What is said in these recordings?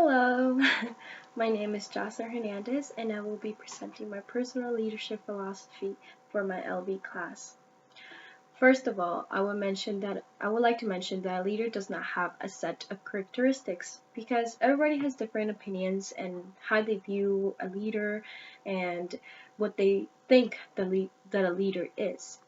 Hello, my name is Jocelyn Hernandez, and I will be presenting my personal leadership philosophy for my LB class. First of all, I would like to mention that a leader does not have a set of characteristics because everybody has different opinions and how they view a leader and what they think that a leader is.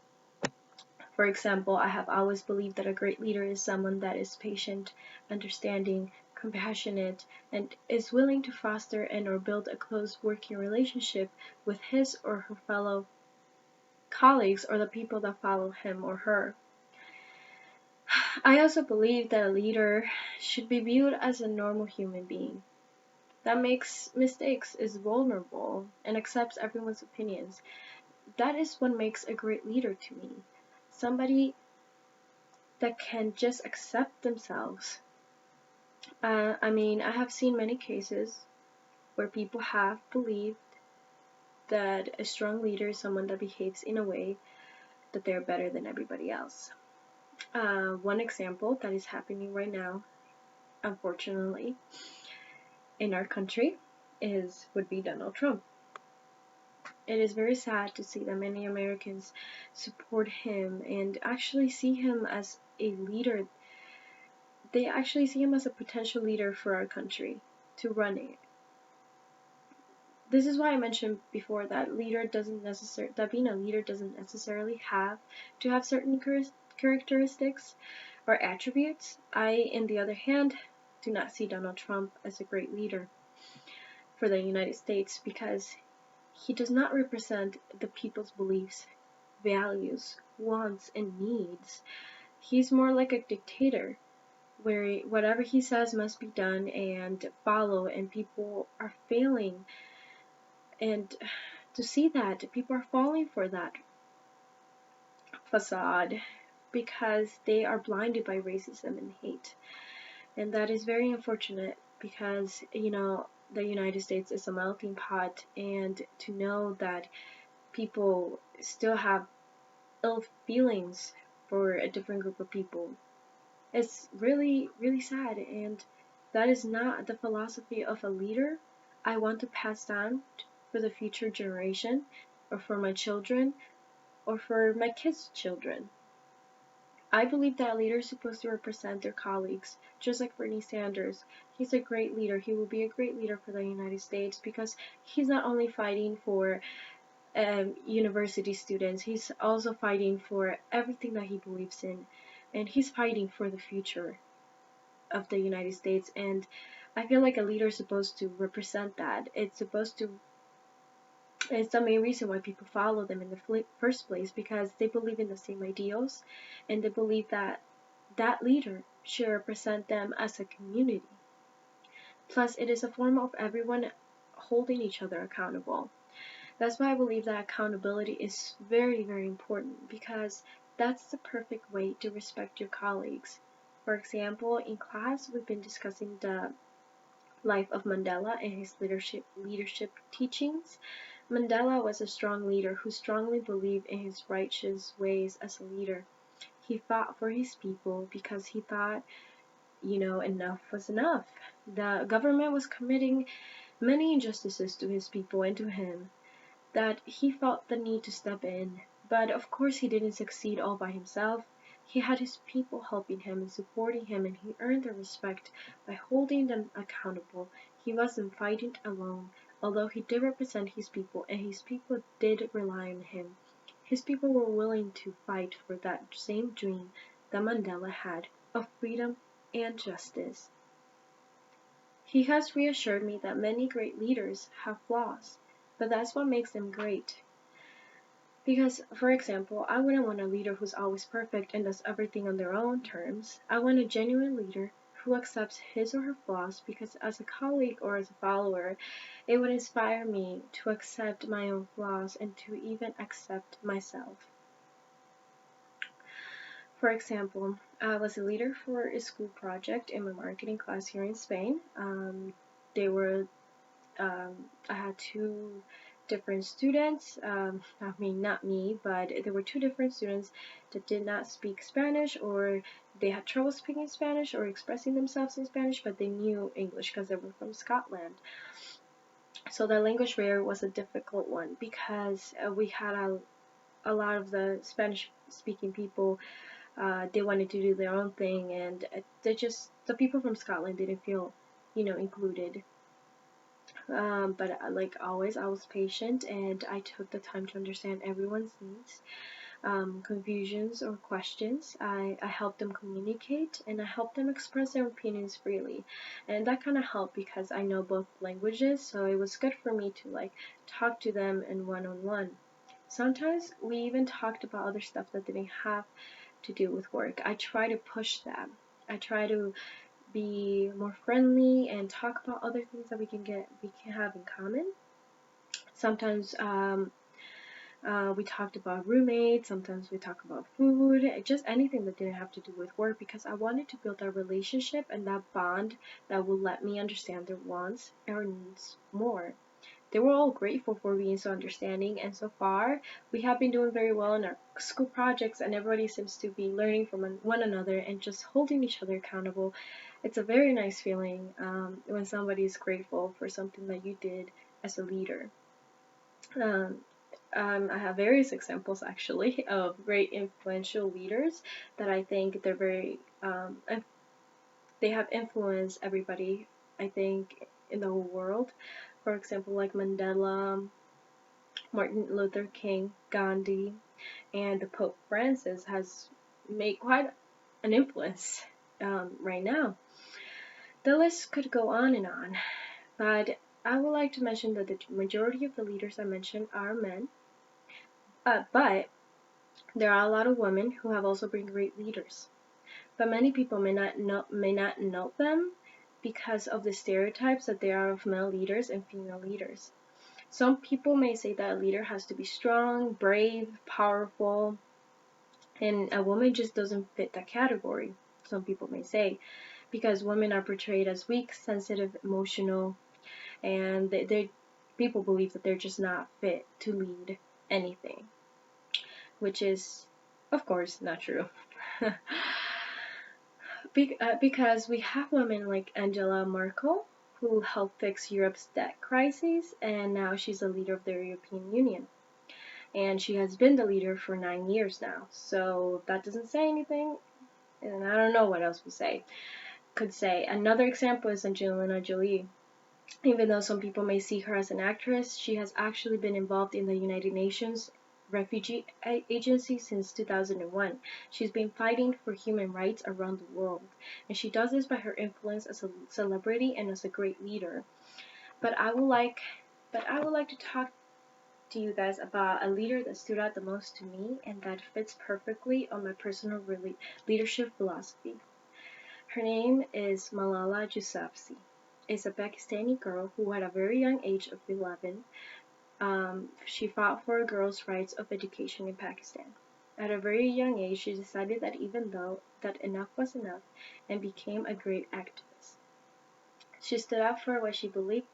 For example, I have always believed that a great leader is someone that is patient, understanding, compassionate, and is willing to foster and or build a close working relationship with his or her fellow colleagues or the people that follow him or her. I also believe that a leader should be viewed as a normal human being that makes mistakes, is vulnerable, and accepts everyone's opinions. That is what makes a great leader to me. Somebody that can just accept themselves. I have seen many cases where people have believed that a strong leader is someone that behaves in a way that they're better than everybody else. One example that is happening right now, unfortunately, in our country would be Donald Trump. It is very sad to see that many Americans support him and actually see him as a leader. They actually see him as a potential leader for our country to run it. This is why I mentioned before that being a leader doesn't necessarily have to have certain characteristics or attributes. I, on the other hand, do not see Donald Trump as a great leader for the United States because he does not represent the people's beliefs, values, wants, and needs. He's more like a dictator where whatever he says must be done and followed, and people are failing. And to see that people are falling for that facade because they are blinded by racism and hate. And that is very unfortunate because, the United States is a melting pot, and to know that people still have ill feelings for a different group of people, it's really, really sad, and that is not the philosophy of a leader I want to pass down for the future generation, or for my children, or for my kids' children. I believe that a leader is supposed to represent their colleagues, just like Bernie Sanders. He's a great leader. He will be a great leader for the United States because he's not only fighting for university students, he's also fighting for everything that he believes in, and he's fighting for the future of the United States. And I feel like a leader is supposed to represent that. It's the main reason why people follow them in the first place, because they believe in the same ideals and they believe that that leader should represent them as a community. Plus, it is a form of everyone holding each other accountable. That's why I believe that accountability is very, very important, because that's the perfect way to respect your colleagues. For example, in class, we've been discussing the life of Mandela and his leadership teachings. Mandela was a strong leader who strongly believed in his righteous ways as a leader. He fought for his people because he thought, enough was enough. The government was committing many injustices to his people and to him, that he felt the need to step in. But of course, he didn't succeed all by himself. He had his people helping him and supporting him, and he earned their respect by holding them accountable. He wasn't fighting alone, although he did represent his people, and his people did rely on him. His people were willing to fight for that same dream that Mandela had of freedom and justice. He has reassured me that many great leaders have flaws, but that's what makes them great. Because, for example, I wouldn't want a leader who's always perfect and does everything on their own terms. I want a genuine leader who accepts his or her flaws, because as a colleague or as a follower, it would inspire me to accept my own flaws and to even accept myself. For example, I was a leader for a school project in my marketing class here in Spain. I had two different students, not me, but there were two different students that did not speak Spanish, or they had trouble speaking Spanish or expressing themselves in Spanish, but they knew English because they were from Scotland. So the language barrier was a difficult one because we had a lot of the Spanish speaking people, they wanted to do their own thing, and the people from Scotland didn't feel, included. But like always, I was patient and I took the time to understand everyone's needs, confusions or questions. I helped them communicate and I helped them express their opinions freely. And that kind of helped because I know both languages, so it was good for me to like talk to them in one-on-one. Sometimes we even talked about other stuff that didn't have to do with work. I try to push them. I try to be more friendly and talk about other things that we can have in common. Sometimes we talked about roommates, sometimes we talk about food, just anything that didn't have to do with work because I wanted to build a relationship and that bond that will let me understand their wants or needs more. They were all grateful for being so understanding, and so far we have been doing very well in our school projects, and everybody seems to be learning from one another and just holding each other accountable. It's a very nice feeling when somebody is grateful for something that you did as a leader. Um, I have various examples actually of great influential leaders that I think they have influenced everybody, I think, in the whole world. For example, like Mandela, Martin Luther King, Gandhi, and the Pope Francis has made quite an influence right now. The list could go on, but I would like to mention that the majority of the leaders I mentioned are men, but there are a lot of women who have also been great leaders. But many people may not know them because of the stereotypes that there are of male leaders and female leaders. Some people may say that a leader has to be strong, brave, powerful, and a woman just doesn't fit that category, some people may say, because women are portrayed as weak, sensitive, emotional, and people believe that they're just not fit to lead anything, which is, of course, not true. Because we have women like Angela Merkel, who helped fix Europe's debt crisis, and now she's a leader of the European Union. And she has been the leader for 9 years now. So if that doesn't say anything, and I don't know what else could say. Another example is Angelina Jolie. Even though some people may see her as an actress, she has actually been involved in the United Nations Refugee Agency since 2001. She's been fighting for human rights around the world, and she does this by her influence as a celebrity and as a great leader. But I would like to talk to you guys about a leader that stood out the most to me and that fits perfectly on my personal leadership philosophy. Her name is Malala Yousafzai. Is a Pakistani girl who at a very young age of 11, she fought for girls' rights of education in Pakistan. At a very young age, she decided that even though that enough was enough and became a great activist. She stood up for what she believed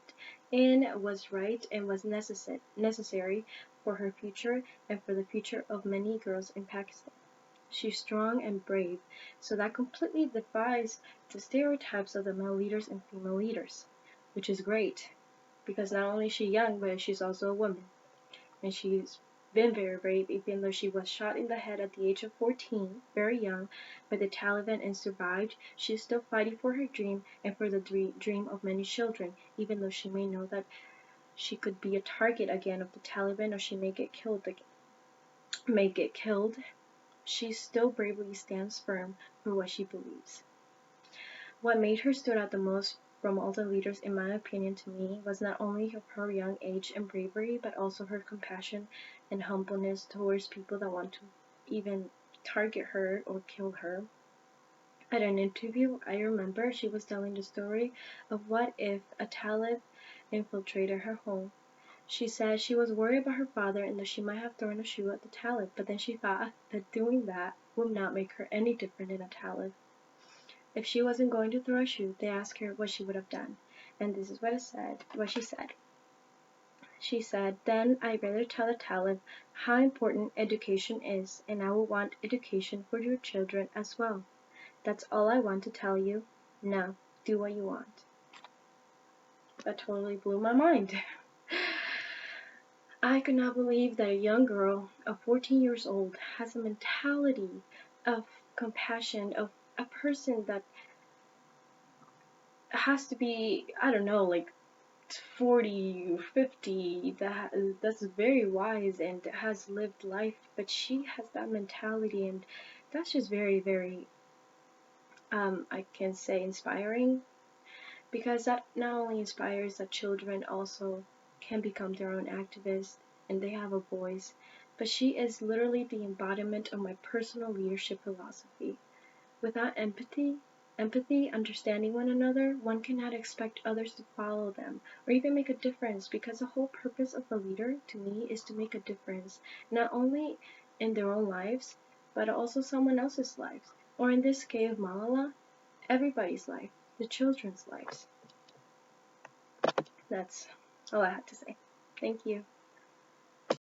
in was right and was necessary for her future and for the future of many girls in Pakistan. She's strong and brave, so that completely defies the stereotypes of the male leaders and female leaders, which is great, because not only is she young, but she's also a woman. And she's been very brave, even though she was shot in the head at the age of 14, very young, by the Taliban and survived. She's still fighting for her dream and for the dream of many children, even though she may know that she could be a target again of the Taliban or she may get killed again. She still bravely stands firm for what she believes. What made her stood out the most from all the leaders, in my opinion, to me, was not only her young age and bravery, but also her compassion and humbleness towards people that want to even target her or kill her. At an interview, I remember she was telling the story of what if a Talib infiltrated her home. She said she was worried about her father and that she might have thrown a shoe at the Talib, but then she thought that doing that would not make her any different than a Talib. If she wasn't going to throw a shoe, they asked her what she would have done, and this is what she said. She said, "Then I'd rather tell the Talib how important education is, and I will want education for your children as well. That's all I want to tell you. Now, do what you want. That totally blew my mind. I could not believe that a young girl of 14 years old has a mentality of compassion, of a person that has to be, I don't know, like 40 or 50, that's very wise and has lived life, but she has that mentality, and that's just very, very, I can say, inspiring, because that not only inspires that children also can become their own activists and they have a voice, but she is literally the embodiment of my personal leadership philosophy. Without empathy, understanding one another, one cannot expect others to follow them or even make a difference, because the whole purpose of a leader to me is to make a difference, not only in their own lives, but also someone else's lives. Or in this case of Malala, everybody's life, the children's lives. That's all I have to say. Thank you.